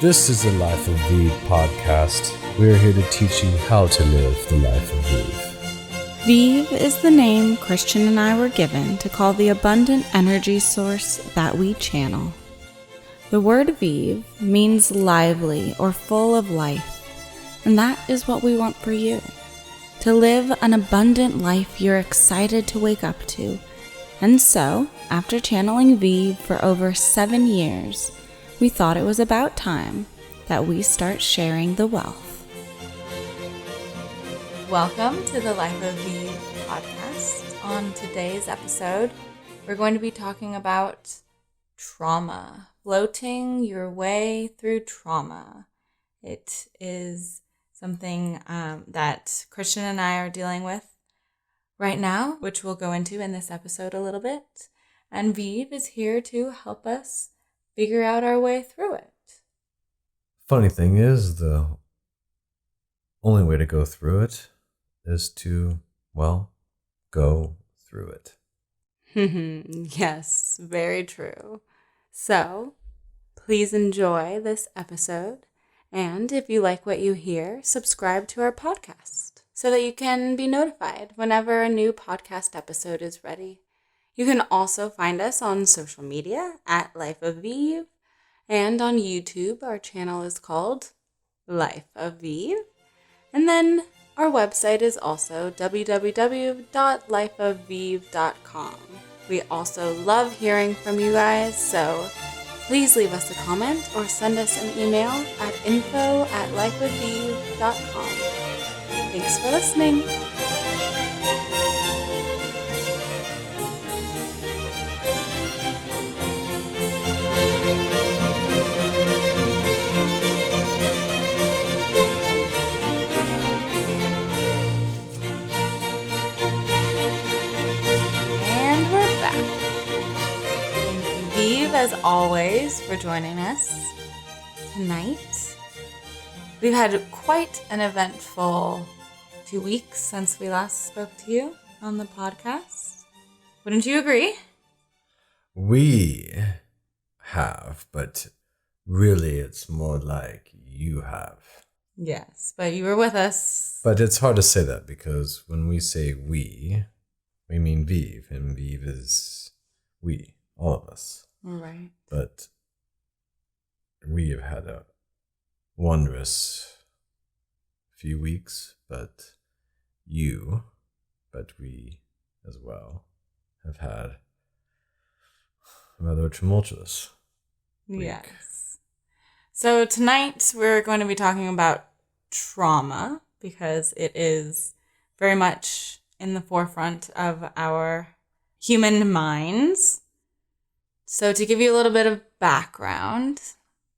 This is the Life of Vive podcast. We're here to teach you how to live the life of Vive. Vive is the name Christian and I were given to call the abundant energy source that we channel. The word Vive means lively or full of life, and that is what we want for you. To live an abundant life you're excited to wake up to. And so, after channeling Vive for over 7 years, we thought it was about time that we start sharing the wealth. Welcome to the Life of Vive podcast. On today's episode, we're going to be talking about trauma, floating your way through trauma. It is something that Christian and I are dealing with right now, which we'll go into in this episode a little bit. And Vive is here to help us figure out our way through it. Funny thing is, the only way to go through it is to, go through it. Yes, very true. So, please enjoy this episode. And if you like what you hear, subscribe to our podcast so that you can be notified whenever a new podcast episode is ready. You can also find us on social media at Life of Vive, and on YouTube, our channel is called Life of Vive. And then our website is also www.lifeofvive.com. We also love hearing from you guys, so please leave us a comment or send us an email at info@lifeofvive.com. Thanks for listening. And we're back. Thank you, Vive, as always, for joining us tonight. We've had quite an eventful 2 weeks since we last spoke to you on the podcast. Wouldn't you agree? We have, but really it's more like you have. Yes, but you were with us. But it's hard to say that because when we say we mean Vive, and Vive is we, all of us. Right. But we have had a wondrous few weeks, but we as well have had a rather tumultuous week. Yes. So tonight we're going to be talking about trauma because it is very much in the forefront of our human minds. So to give you a little bit of background,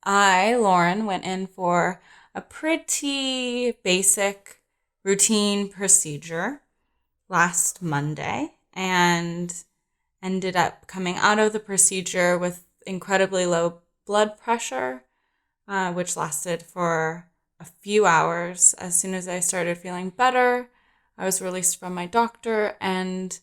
Lauren, went in for a pretty basic routine procedure last Monday and ended up coming out of the procedure with incredibly low blood pressure, which lasted for a few hours. As soon as I started feeling better, I was released from my doctor, and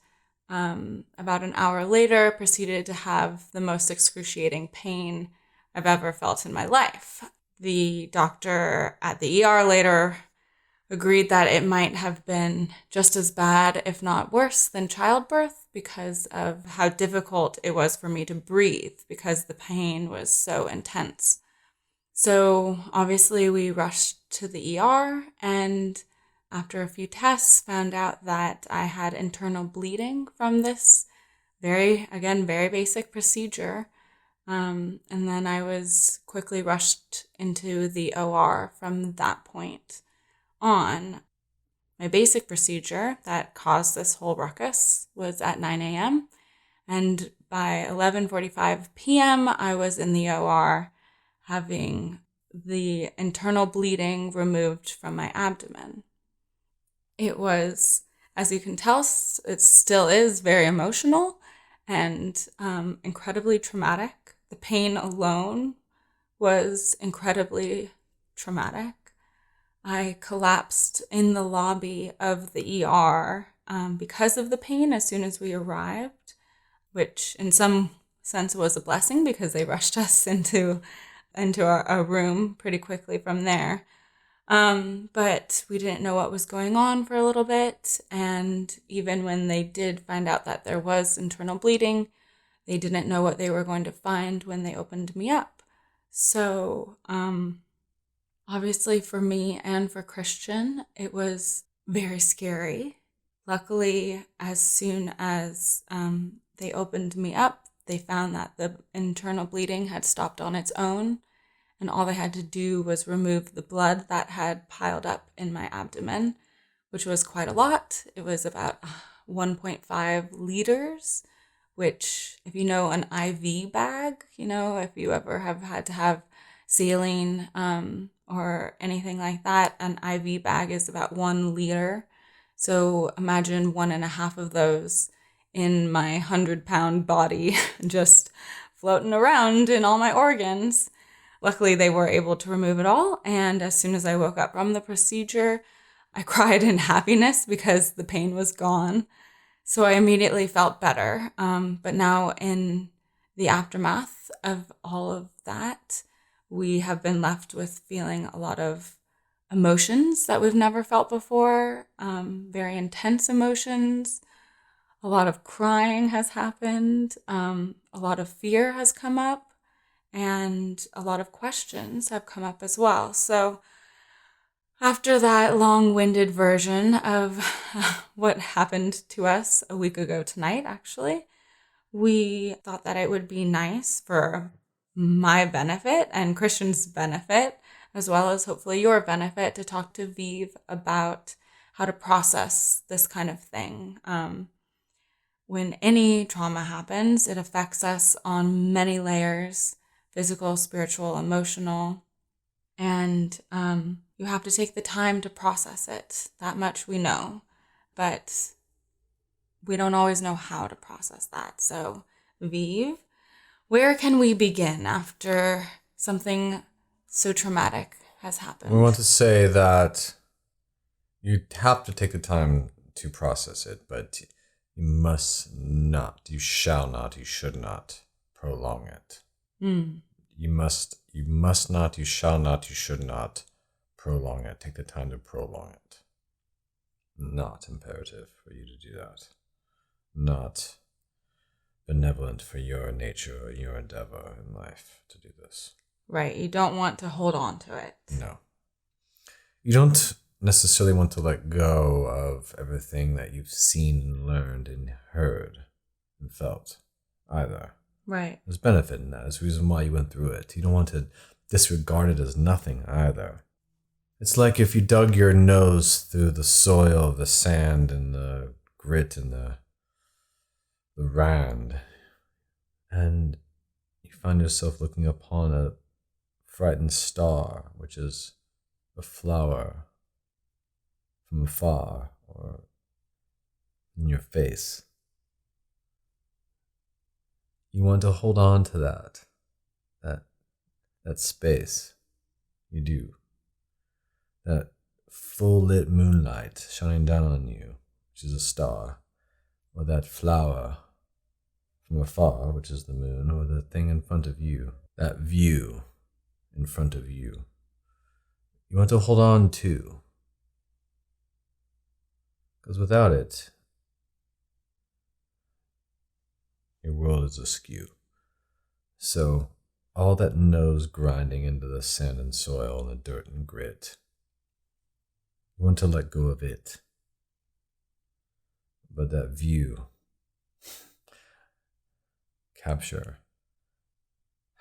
about an hour later proceeded to have the most excruciating pain I've ever felt in my life. The doctor at the ER later agreed that it might have been just as bad, if not worse, than childbirth because of how difficult it was for me to breathe because the pain was so intense. So obviously we rushed to the ER, and after a few tests found out that I had internal bleeding from this very basic procedure. And then I was quickly rushed into the OR from that point on. My basic procedure that caused this whole ruckus was at 9 a.m. And by 11:45 p.m., I was in the OR having the internal bleeding removed from my abdomen. It was, as you can tell, it still is very emotional and incredibly traumatic. The pain alone was incredibly traumatic. I collapsed in the lobby of the ER because of the pain as soon as we arrived, which in some sense was a blessing because they rushed us into into a room pretty quickly from there. But we didn't know what was going on for a little bit. And even when they did find out that there was internal bleeding, they didn't know what they were going to find when they opened me up. So, obviously for me and for Christian, it was very scary. Luckily, as soon as they opened me up, they found that the internal bleeding had stopped on its own, and all they had to do was remove the blood that had piled up in my abdomen, which was quite a lot. It was about 1.5 liters, which, if you know an IV bag, if you ever have had to have saline or anything like that, an IV bag is about 1 liter. So imagine 1.5 of those in my 100-pound body, just floating around in all my organs. Luckily, they were able to remove it all. And as soon as I woke up from the procedure, I cried in happiness because the pain was gone. So I immediately felt better. But now in the aftermath of all of that, we have been left with feeling a lot of emotions that we've never felt before, very intense emotions. A lot of crying has happened. A lot of fear has come up, and a lot of questions have come up as well. So after that long-winded version of what happened to us a week ago tonight, actually, we thought that it would be nice for my benefit and Christian's benefit, as well as hopefully your benefit, to talk to Vive about how to process this kind of thing. When any trauma happens, it affects us on many layers: physical, spiritual, emotional, and you have to take the time to process it. That much we know, but we don't always know how to process that. So, Vive, where can we begin after something so traumatic has happened? We want to say that you have to take the time to process it, but you must not, you shall not, you should not prolong it. You must not, you shall not, you should not prolong it. Take the time to prolong it. Not imperative for you to do that. Not benevolent for your nature or your endeavor in life to do this. Right. You don't want to hold on to it. No. You don't necessarily want to let go of everything that you've seen and learned and heard and felt either. Right. There's benefit in that. There's a reason why you went through it. You don't want to disregard it as nothing either. It's like if you dug your nose through the soil, the sand, and the grit, and the rand, and you find yourself looking upon a frightened star, which is a flower from afar or in your face. You want to hold on to that space. You do. That full lit moonlight shining down on you, which is a star, or that flower from afar, which is the moon, or the thing in front of you, that view in front of you. You want to hold on to, because without it, your world is askew. So all that nose grinding into the sand and soil and the dirt and grit, you want to let go of it. But that view, capture,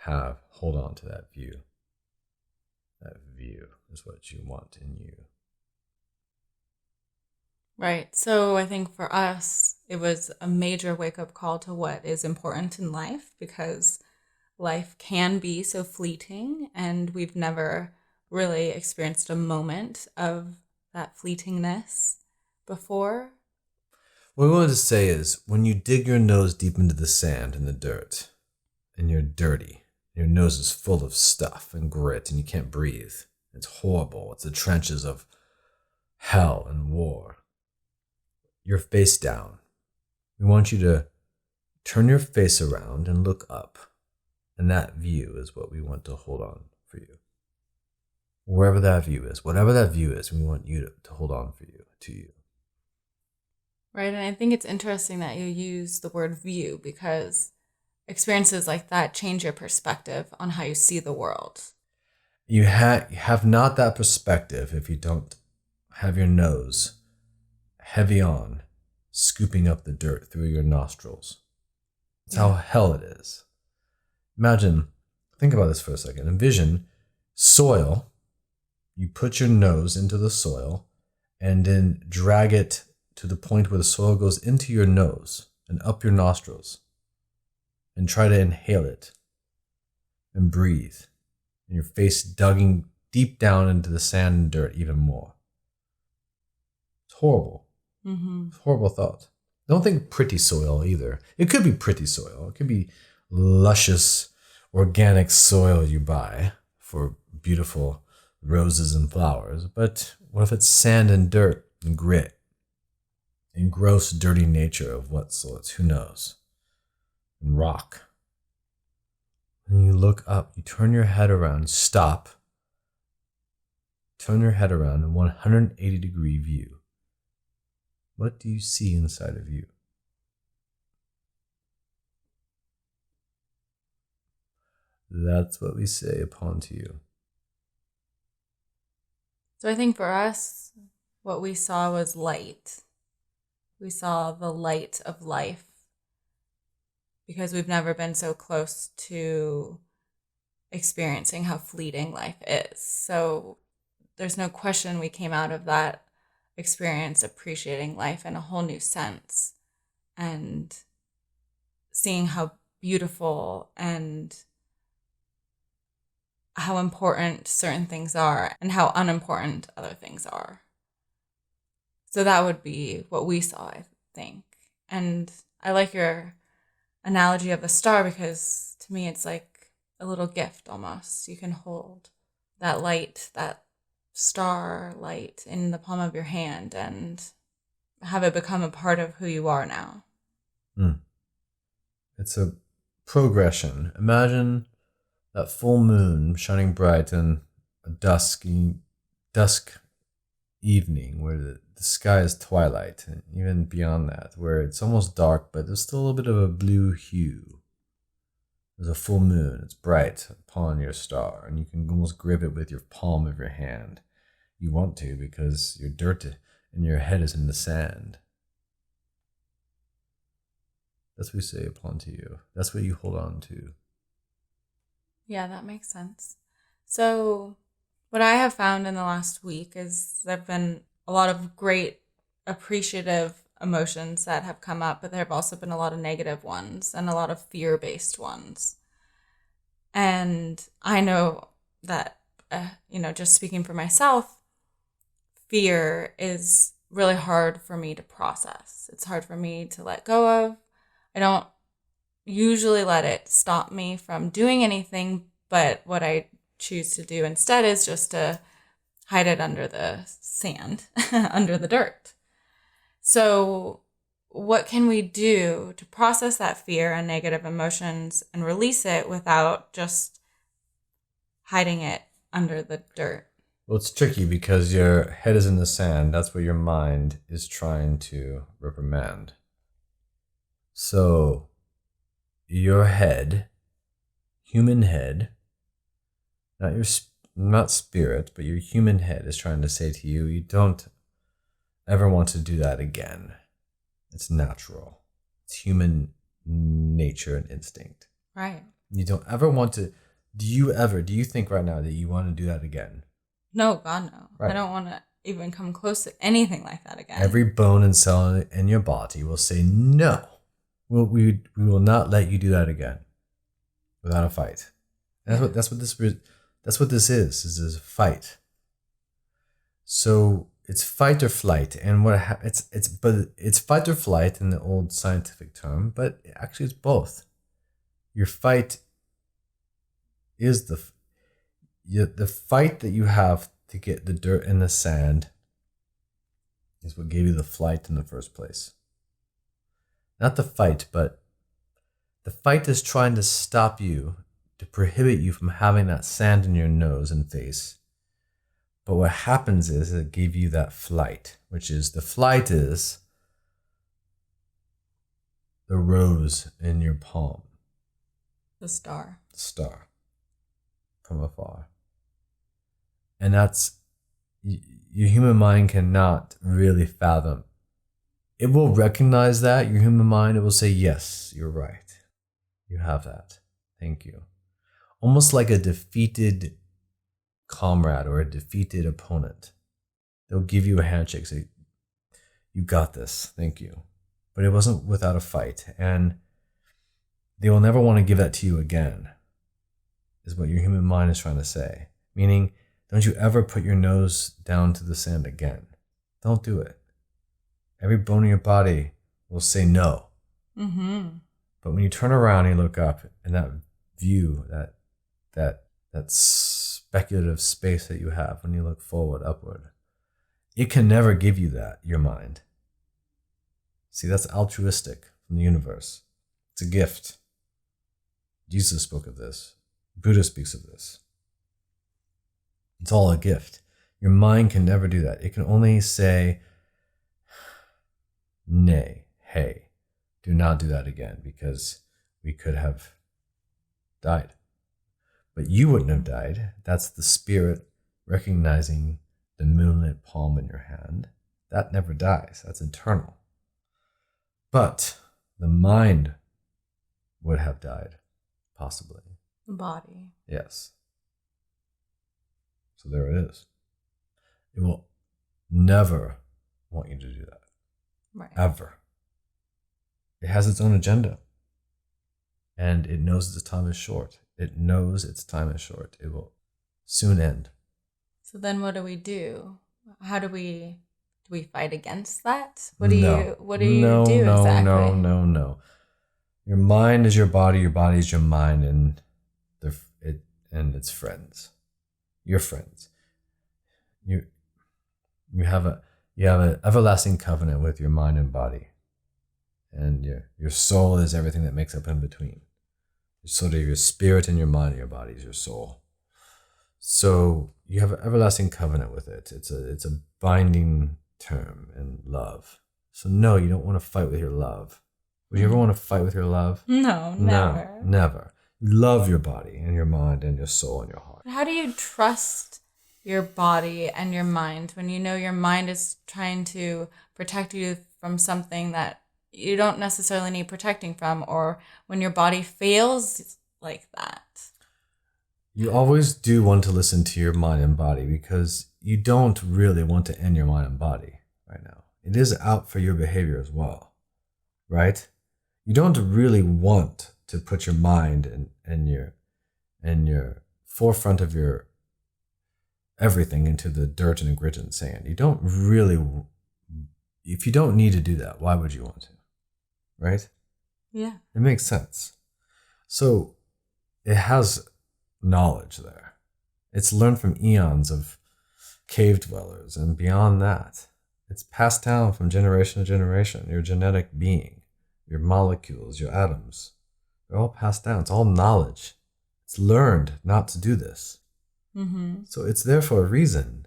hold on to that view. That view is what you want in you. Right. So I think for us, it was a major wake-up call to what is important in life, because life can be so fleeting, and we've never really experienced a moment of that fleetingness before. What we wanted to say is, when you dig your nose deep into the sand and the dirt, and you're dirty, your nose is full of stuff and grit, and you can't breathe. It's horrible. It's the trenches of hell and war. You're face down. We want you to turn your face around and look up. And that view is what we want to hold on for you. Wherever that view is, whatever that view is, we want you to hold on for you, to you. Right. And I think it's interesting that you use the word view because experiences like that change your perspective on how you see the world. You have not that perspective if you don't have your nose heavy on, scooping up the dirt through your nostrils. It's how hell it is. Imagine, think about this for a second. Envision soil. You put your nose into the soil and then drag it to the point where the soil goes into your nose and up your nostrils and try to inhale it and breathe. And your face digging deep down into the sand and dirt even more. It's horrible. Mm-hmm. It's a horrible thought. Don't think pretty soil either. It could be pretty soil. It could be luscious, organic soil you buy for beautiful roses and flowers. But what if it's sand and dirt and grit and gross, dirty nature of what sorts? Who knows? And rock. When you look up, you turn your head around, stop, turn your head around in 180-degree view. What do you see inside of you? That's what we say upon to you. So I think for us, what we saw was light. We saw the light of life because we've never been so close to experiencing how fleeting life is. So there's no question we came out of that experience appreciating life in a whole new sense and seeing how beautiful and how important certain things are and how unimportant other things are. So that would be what we saw, I think. And I like your analogy of the star because to me it's like a little gift almost. You can hold that light, that star light in the palm of your hand and have it become a part of who you are now. It's a progression. Imagine that full moon shining bright in a dusk evening where the sky is twilight, and even beyond that, where it's almost dark, but there's still a little bit of a blue hue. There's a full moon. It's bright upon your star, and you can almost grip it with your palm of your hand. You want to because your dirt and your head is in the sand. That's what we say upon to you. That's what you hold on to. Yeah, that makes sense. So what I have found in the last week is there have been a lot of great appreciative emotions that have come up, but there have also been a lot of negative ones and a lot of fear-based ones. And I know that, just speaking for myself, fear is really hard for me to process. It's hard for me to let go of. I don't usually let it stop me from doing anything, but what I choose to do instead is just to hide it under the sand, under the dirt. So what can we do to process that fear and negative emotions and release it without just hiding it under the dirt? Well, it's tricky because your head is in the sand. That's where your mind is trying to reprimand. So your head, human head, not spirit, but your human head is trying to say to you, you don't ever want to do that again. It's natural. It's human nature and instinct. Right. You don't ever want to. Do you think right now that you want to do that again? No, God, no. Right. I don't want to even come close to anything like that again. Every bone and cell in your body will say, no, we will not let you do that again without a fight. And that's what this is a fight. So it's fight or flight, and it's fight or flight in the old scientific term, but actually it's both. Your fight is the fight that you have to get the dirt and the sand is what gave you the flight in the first place. Not the fight, but the fight is trying to stop you to prohibit you from having that sand in your nose and face. But what happens is it gave you that flight, which is the flight is the rose in your palm. The star. Star from afar. And that's, your human mind cannot really fathom. It will recognize that, your human mind, it will say, yes, you're right. You have that. Thank you. Almost like a defeated comrade or a defeated opponent. They'll give you a handshake, say, you got this, thank you. But it wasn't without a fight. And they will never want to give that to you again, is what your human mind is trying to say. Meaning, don't you ever put your nose down to the sand again. Don't do it. Every bone in your body will say no. Mm-hmm. But when you turn around and you look up, and that view, that speculative space that you have when you look forward, upward, it can never give you that, your mind. See, that's altruistic from the universe. It's a gift. Jesus spoke of this. Buddha speaks of this. It's all a gift. Your mind can never do that. It can only say, nay, hey, do not do that again, because we could have died. But you wouldn't have died. That's the spirit recognizing the moonlit palm in your hand. That never dies. That's eternal. But the mind would have died, possibly. The body. Yes. So there it is. It will never want you to do that. Right. Ever. It has its own agenda. And it knows its time is short. It knows its time is short. It will soon end. So then what do we do? How do we fight against that? What do you do exactly? No. Your mind is your body is your mind, and its friends. Your friends. You have an everlasting covenant with your mind and body. And your soul is everything that makes up in between. Sort of your spirit and your mind and your body is your soul. So you have an everlasting covenant with it. It's a binding term in love. So no, you don't want to fight with your love. Would you ever want to fight with your love? No, never. No, never. You love your body and your mind and your soul and your heart. How do you trust your body and your mind when you know your mind is trying to protect you from something that you don't necessarily need protecting from, or when your body fails like that? You always do want to listen to your mind and body, because you don't really want to end your mind and body right now. It is out for your behavior as well, right? You don't really want to put your mind and your forefront of your everything into the dirt and grit and sand. You don't really, if you don't need to do that, why would you want to? Right? Yeah. It makes sense. So it has knowledge there. It's learned from eons of cave dwellers, and beyond that, it's passed down from generation to generation. Your genetic being, your molecules, your atoms, they're all passed down. It's all knowledge. It's learned not to do this. Mm-hmm. So it's there for a reason.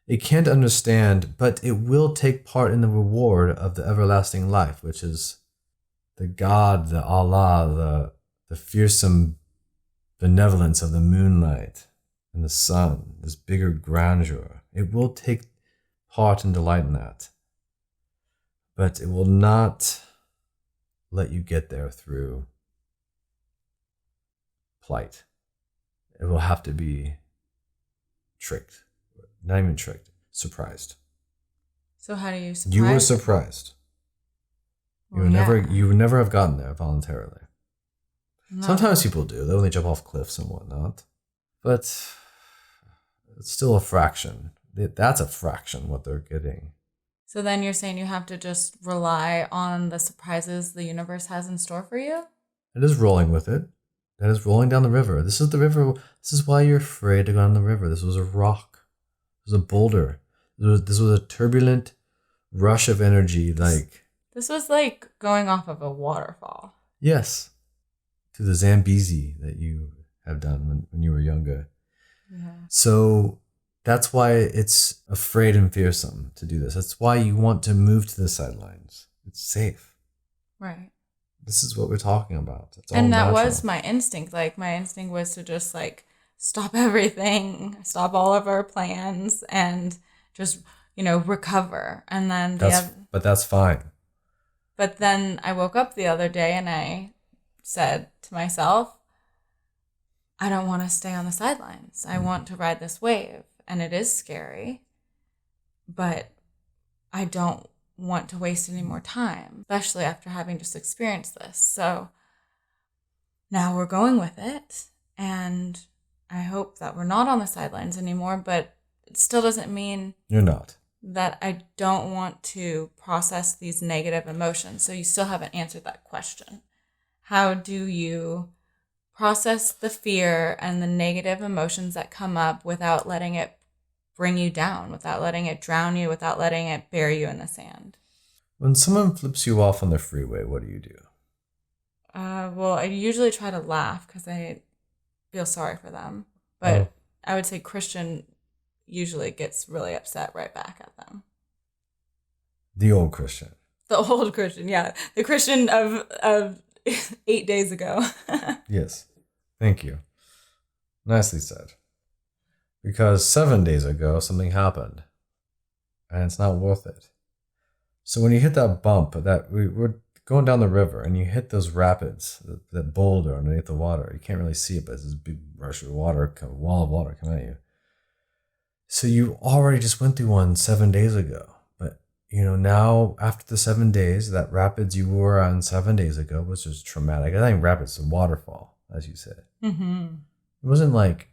It can't understand, but it will take part in the reward of the everlasting life, which is the God, the Allah, the fearsome benevolence of the moonlight and the sun, this bigger grandeur. It will take part and delight in that. But it will not let you get there through plight. It will have to be tricked. Not even tricked, surprised. So how do you surprise? You were surprised. You would never have gotten there voluntarily. No. Sometimes people do. They only jump off cliffs and whatnot. But it's still a fraction. That's a fraction what they're getting. So then you're saying you have to just rely on the surprises the universe has in store for you? It is rolling with it. That is rolling down the river. This is the river. This is why you're afraid to go down the river. This was a rock. It was a boulder. This was a turbulent rush of energy. This was like going off of a waterfall. Yes. to the Zambezi that you have done when you were younger. Yeah. So that's why it's afraid and fearsome to do this. That's why you want to move to the sidelines. It's safe. Right. This is what we're talking about. It's all And that natural. was my instinct. Like, my instinct was to just, like, stop everything, stop all of our plans, and just, recover. And then but that's fine. But then I woke up the other day and I said to myself, I don't want to stay on the sidelines. I want to ride this wave. And it is scary, but I don't want to waste any more time, especially after having just experienced this. So now we're going with it. And I hope that we're not on the sidelines anymore, but it still doesn't mean you're not. That I don't want to process these negative emotions. So you still haven't answered that question. How do you process the fear and the negative emotions that come up without letting it bring you down, without letting it drown you, without letting it bury you in the sand? When someone flips you off on the freeway, what do you do? Well, I usually try to laugh because I feel sorry for them. But I would say Christian usually gets really upset right back at them. The old Christian. The old Christian, yeah. The Christian of 8 days ago. Yes. Thank you. Nicely said. Because 7 days ago, something happened. And it's not worth it. So when you hit that bump, we're going down the river, and you hit those rapids, that boulder underneath the water. You can't really see it, but it's this big rush of water, wall of water coming at you. So you already just went through one 7 days ago. But, now after the 7 days, that rapids you were on 7 days ago was just traumatic. I think rapids, a waterfall, as you said. Mm-hmm. It wasn't like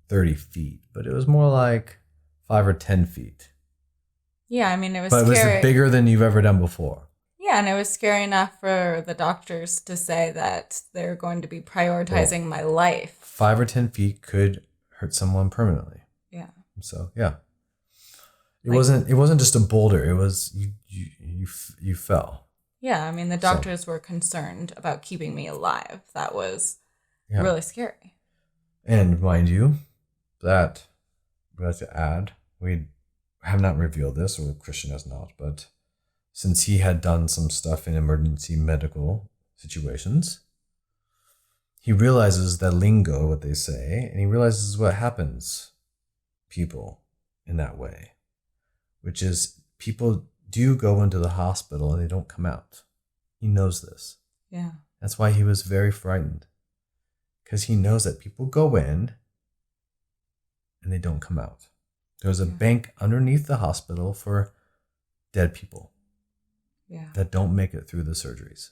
30 feet, but it was more like 5 or 10 feet. Yeah, I mean, it was scary. But it was bigger than you've ever done before. Yeah, and it was scary enough for the doctors to say that they're going to be prioritizing my life. 5 or 10 feet could hurt someone permanently. Yeah. So yeah, it wasn't just a boulder. It was you fell. Yeah, I mean the doctors were concerned about keeping me alive. That was really scary. And mind you, that we have to add, we have not revealed this, or Christian has not, but since he had done some stuff in emergency medical situations, he realizes that lingo, what they say, and he realizes what happens. People in that way, which is people do go into the hospital and they don't come out. He knows this. Yeah. That's why he was very frightened, because he knows that people go in and they don't come out. There's a bank underneath the hospital for dead people that don't make it through the surgeries.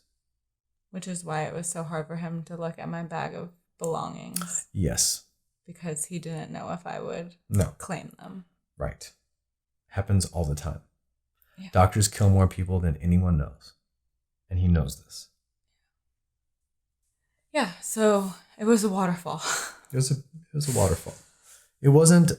Which is why it was so hard for him to look at my bag of belongings. Yes. Because he didn't know if I would claim them. Right. Happens all the time. Yeah. Doctors kill more people than anyone knows. And he knows this. Yeah, so it was a waterfall. It was a waterfall. It wasn't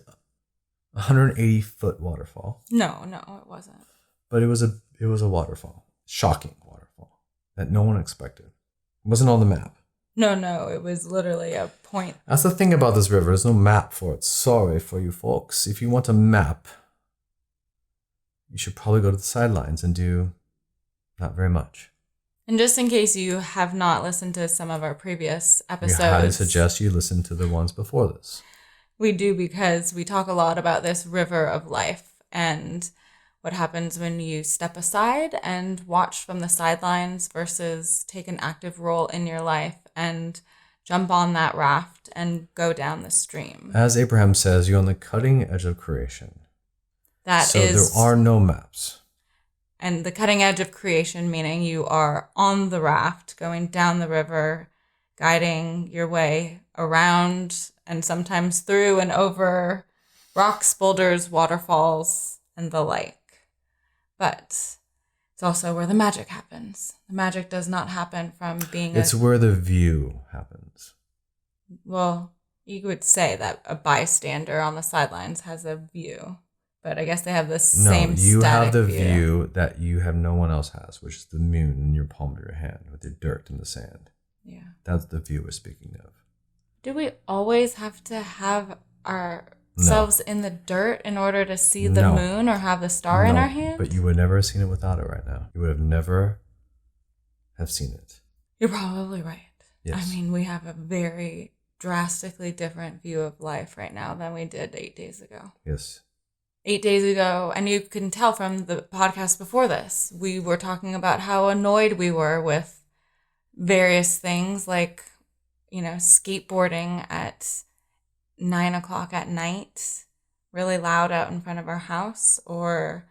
a 180-foot waterfall. No, it wasn't. But it was a waterfall. Shocking waterfall that no one expected. It wasn't on the map. No, it was literally a point. That's the thing about this river. There's no map for it. Sorry for you folks. If you want a map, you should probably go to the sidelines and do not very much. And just in case you have not listened to some of our previous episodes, we highly suggest you listen to the ones before this. We do, because we talk a lot about this river of life and what happens when you step aside and watch from the sidelines versus take an active role in your life and jump on that raft and go down the stream. As Abraham says, you're on the cutting edge of creation. So there are no maps. And the cutting edge of creation, meaning you are on the raft, going down the river, guiding your way around and sometimes through and over rocks, boulders, waterfalls, and the like. But it's also where the magic happens. The magic does not happen from being It's where the view happens. Well, you would say that a bystander on the sidelines has a view. But I guess they have the same static view. No, you have the view that no one else has, which is the moon in your palm of your hand with your dirt and the sand. Yeah. That's the view we're speaking of. Do we always have to have ourselves in the dirt in order to see the moon or have the star in our hand? But you would never have seen it without it right now. You would have never have seen it. You're probably right. Yes. I mean, we have a very drastically different view of life right now than we did 8 days ago. Yes. 8 days ago, and you can tell from the podcast before this, we were talking about how annoyed we were with various things like, skateboarding at 9:00 at night, really loud out in front of our house, or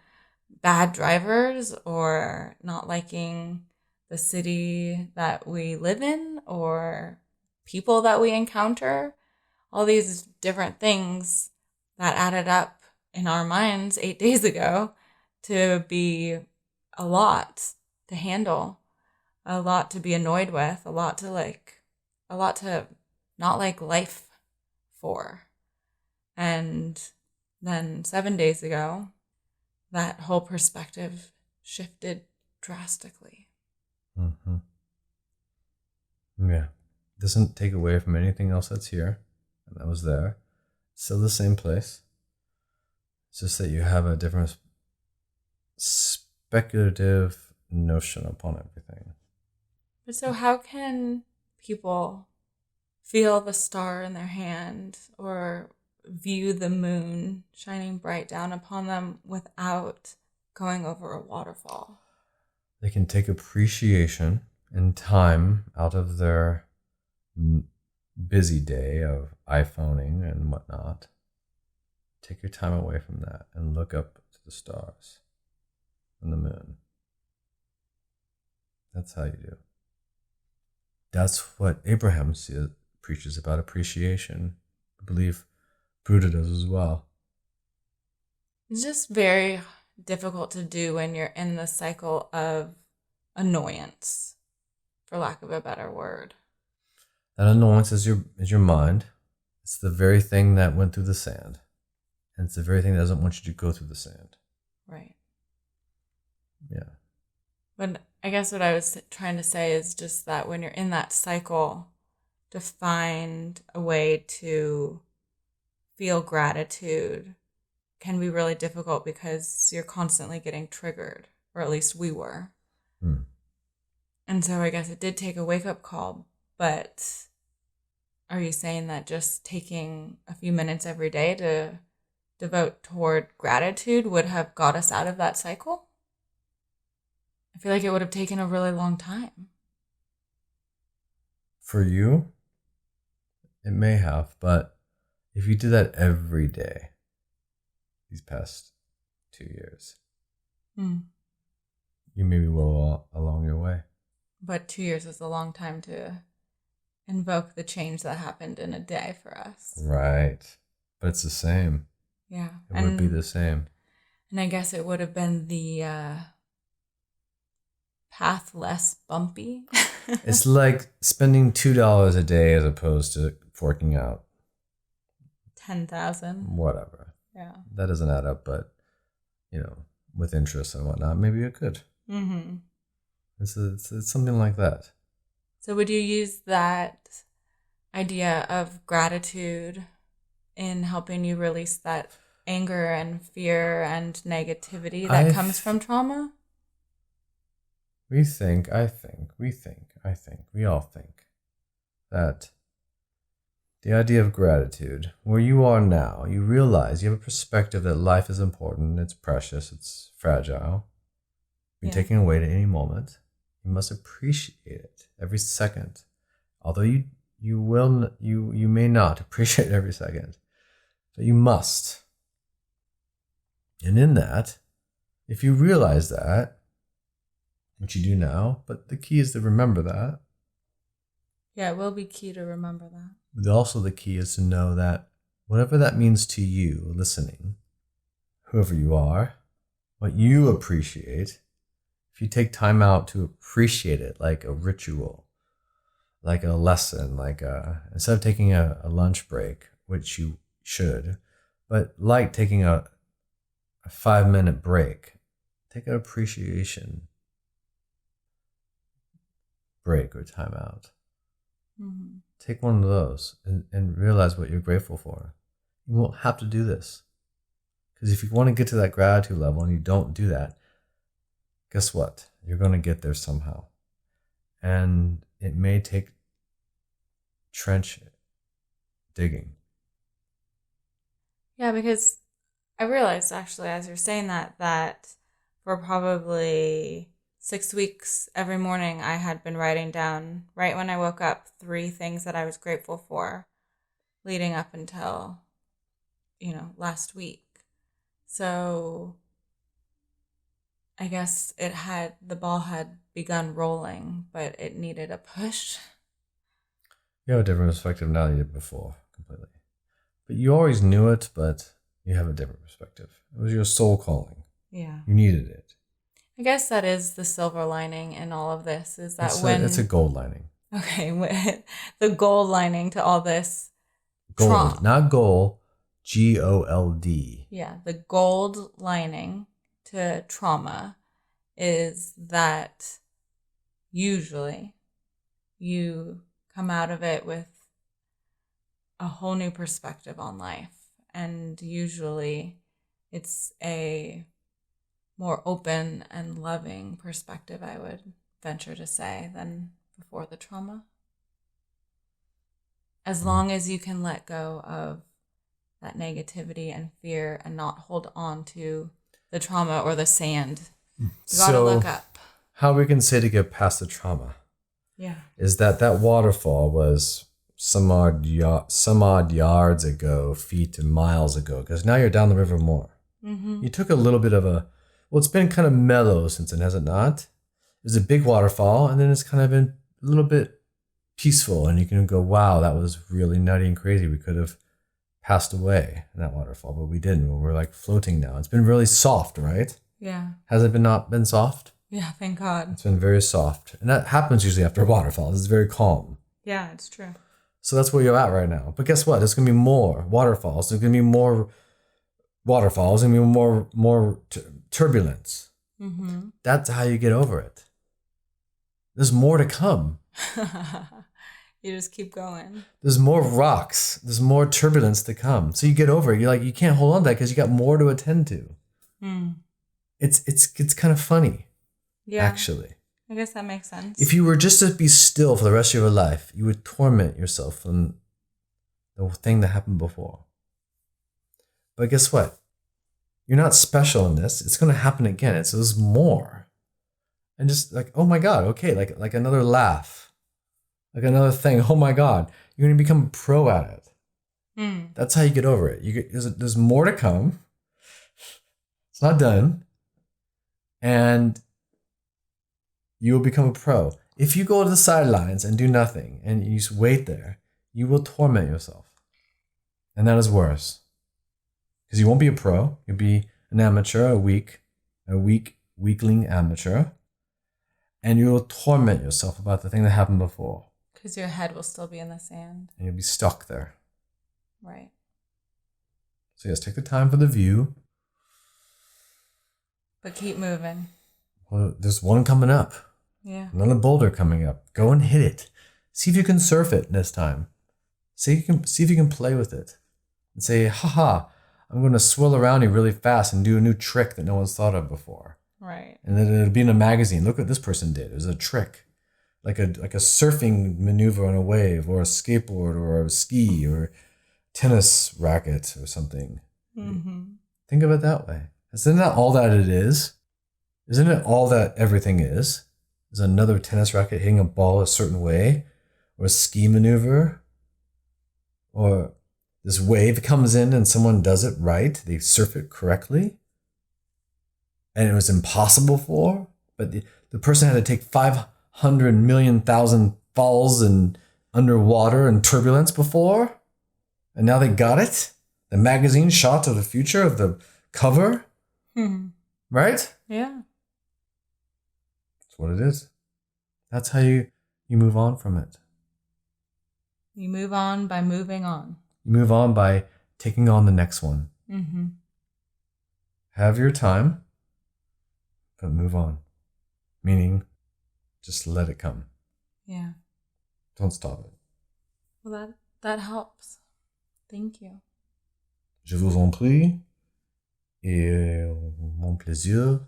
bad drivers, or not liking the city that we live in, or people that we encounter. All these different things that added up in our minds 8 days ago to be a lot to handle, a lot to be annoyed with, a lot to not like life for. And then 7 days ago, that whole perspective shifted drastically. Mm-hmm. Yeah. Doesn't take away from anything else that's here and that was there. Still the same place. It's just that you have a different speculative notion upon everything. But so how can people feel the star in their hand or view the moon shining bright down upon them without going over a waterfall? They can take appreciation and time out of their busy day of iPhoning and whatnot. Take your time away from that and look up to the stars and the moon. That's how you do. That's what Abraham preaches about appreciation. I believe Buddha does as well. It's just very difficult to do when you're in the cycle of annoyance, for lack of a better word. That annoyance is your mind. It's the very thing that went through the sand. And it's the very thing that doesn't want you to go through the sand. Right. Yeah. But I guess what I was trying to say is just that when you're in that cycle, to find a way to feel gratitude can be really difficult because you're constantly getting triggered, or at least we were. And so I guess it did take a wake-up call, but are you saying that just taking a few minutes every day to devote toward gratitude would have got us out of that cycle? I feel like it would have taken a really long time. For you, it may have, but if you do that every day these past 2 years, you may be well along your way. But 2 years is a long time to invoke the change that happened in a day for us. Right. But it's the same. Yeah. It would be the same. And I guess it would have been the path less bumpy. It's like spending $2 a day as opposed to forking out 10,000. Whatever. Yeah. That doesn't add up, but with interest and whatnot, maybe it could. Mm-hmm. It's something like that. So would you use that idea of gratitude in helping you release that anger and fear and negativity that comes from trauma? We all think that the idea of gratitude, where you are now, you realize you have a perspective that life is important, it's precious, it's fragile. You're taken away at any moment. You must appreciate it every second. Although you may not appreciate it every second, but you must. And in that, if you realize that, which you do now, but the key is to remember that. Yeah, it will be key to remember that. But also the key is to know that whatever that means to you, listening, whoever you are, what you appreciate, if you take time out to appreciate it like a ritual, like a lesson, instead of taking a lunch break, which you should, but like taking a 5-minute break, take an appreciation break or time out. Mm-hmm. Take one of those and realize what you're grateful for. You won't have to do this. Because if you want to get to that gratitude level and you don't do that, guess what? You're going to get there somehow. And it may take trench digging. Yeah, because I realized actually as you're saying that for probably 6 weeks every morning I had been writing down right when I woke up 3 things that I was grateful for leading up until, last week. So I guess the ball had begun rolling, but it needed a push. You have a different perspective now than you did before, completely. But you always knew it, but you have a different perspective. It was your soul calling. Yeah. You needed it. I guess that is the silver lining in all of this is that It's a gold lining. Okay, the gold lining to all this. Gold, not goal, GOLD. Yeah, the gold lining to trauma is that usually you come out of it with a whole new perspective on life. And usually it's a more open and loving perspective, I would venture to say, than before the trauma. As long as you can let go of that negativity and fear and not hold on to the trauma or the sand. You gotta look up. How we can say to get past the trauma is that waterfall was some odd yards ago, feet and miles ago, because now you're down the river more. Mm-hmm. You took a little bit of it's been kind of mellow since then, has it not? It was a big waterfall, and then it's kind of been a little bit peaceful, and you can go, wow, that was really nutty and crazy. We could have passed away in that waterfall, but we didn't. We're like floating now. It's been really soft, right? Yeah. Has it not been soft? Yeah, thank God. It's been very soft. And that happens usually after waterfalls. It's very calm. Yeah, it's true. So that's where you're at right now. But guess what? There's going to be more waterfalls. There's going to be more waterfalls. There's going to be more turbulence. Mm-hmm. That's how you get over it. There's more to come. You just keep going. There's more rocks. There's more turbulence to come. So you get over it. You're like, you can't hold on to that because you got more to attend to. Mm. It's kind of funny. Yeah. Actually. I guess that makes sense. If you were just to be still for the rest of your life, you would torment yourself from the thing that happened before. But guess what? You're not special in this. It's going to happen again. So there's more. And just like, oh my God, okay, like another laugh. Like another thing, oh my God, you're going to become a pro at it. Mm. That's how you get over it. There's more to come. It's not done. And you will become a pro. If you go to the sidelines and do nothing and you just wait there, you will torment yourself. And that is worse. Because you won't be a pro. You'll be an amateur, a weakling amateur. And you will torment yourself about the thing that happened before. Because your head will still be in the sand. And you'll be stuck there. Right. So yes, take the time for the view. But keep moving. Well, there's one coming up. Yeah. Another boulder coming up. Go and hit it. See if you can surf it this time. See if you can play with it. And say, haha, I'm going to swirl around you really fast and do a new trick that no one's thought of before. Right. And then it'll be in a magazine. Look what this person did. It was a trick. Like a surfing maneuver on a wave, or a skateboard, or a ski, or tennis racket, or something. Mm-hmm. Think of it that way. Isn't that all that it is? Isn't it all that everything is? Is another tennis racket hitting a ball a certain way, or a ski maneuver, or this wave comes in and someone does it right. They surf it correctly, and it was impossible for, but the person had to take 500 million thousand falls and underwater and turbulence before, and now they got it. The magazine shot of the future of the cover, right? Yeah. That's what it is. That's how you move on from it. You move on by moving on. You move on by taking on the next one. Mm-hmm. Have your time, but move on. Meaning, just let it come. Yeah. Don't stop it. Well, that helps. Thank you. Je vous en prie. Et mon plaisir.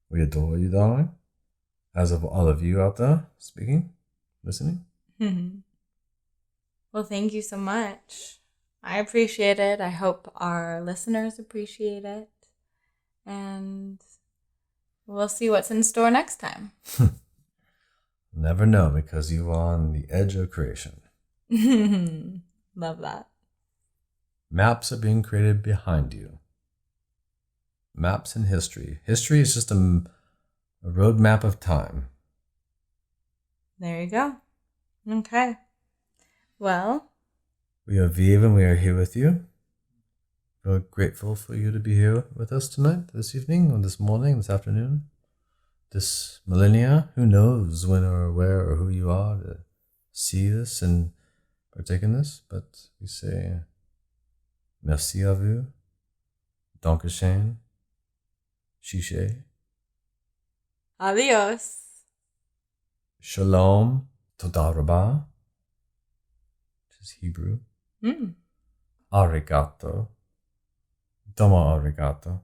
We adore you, darling. As of all of you out there speaking, listening. Well, thank you so much. I appreciate it. I hope our listeners appreciate it. And we'll see what's in store next time. Never know, because you are on the edge of creation. Love that. Maps are being created behind you. Maps in history. History is just a roadmap of time. There you go. Okay. Well, We are Vive and we are here with you. We're grateful for you to be here with us tonight, this evening, or this morning, this afternoon, this millennia. Who knows when or where or who you are to see this and partake in this, but we say merci à vous, dankeschön, shishe, adios. shalom, toda rabah, which is Hebrew, arigato, domo arigato,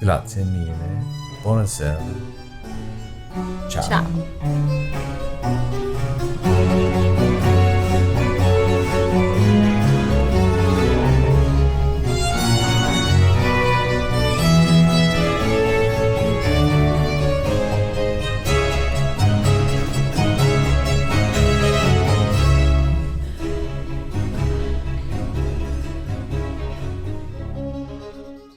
grazie mille, buonasera, ciao. Ciao.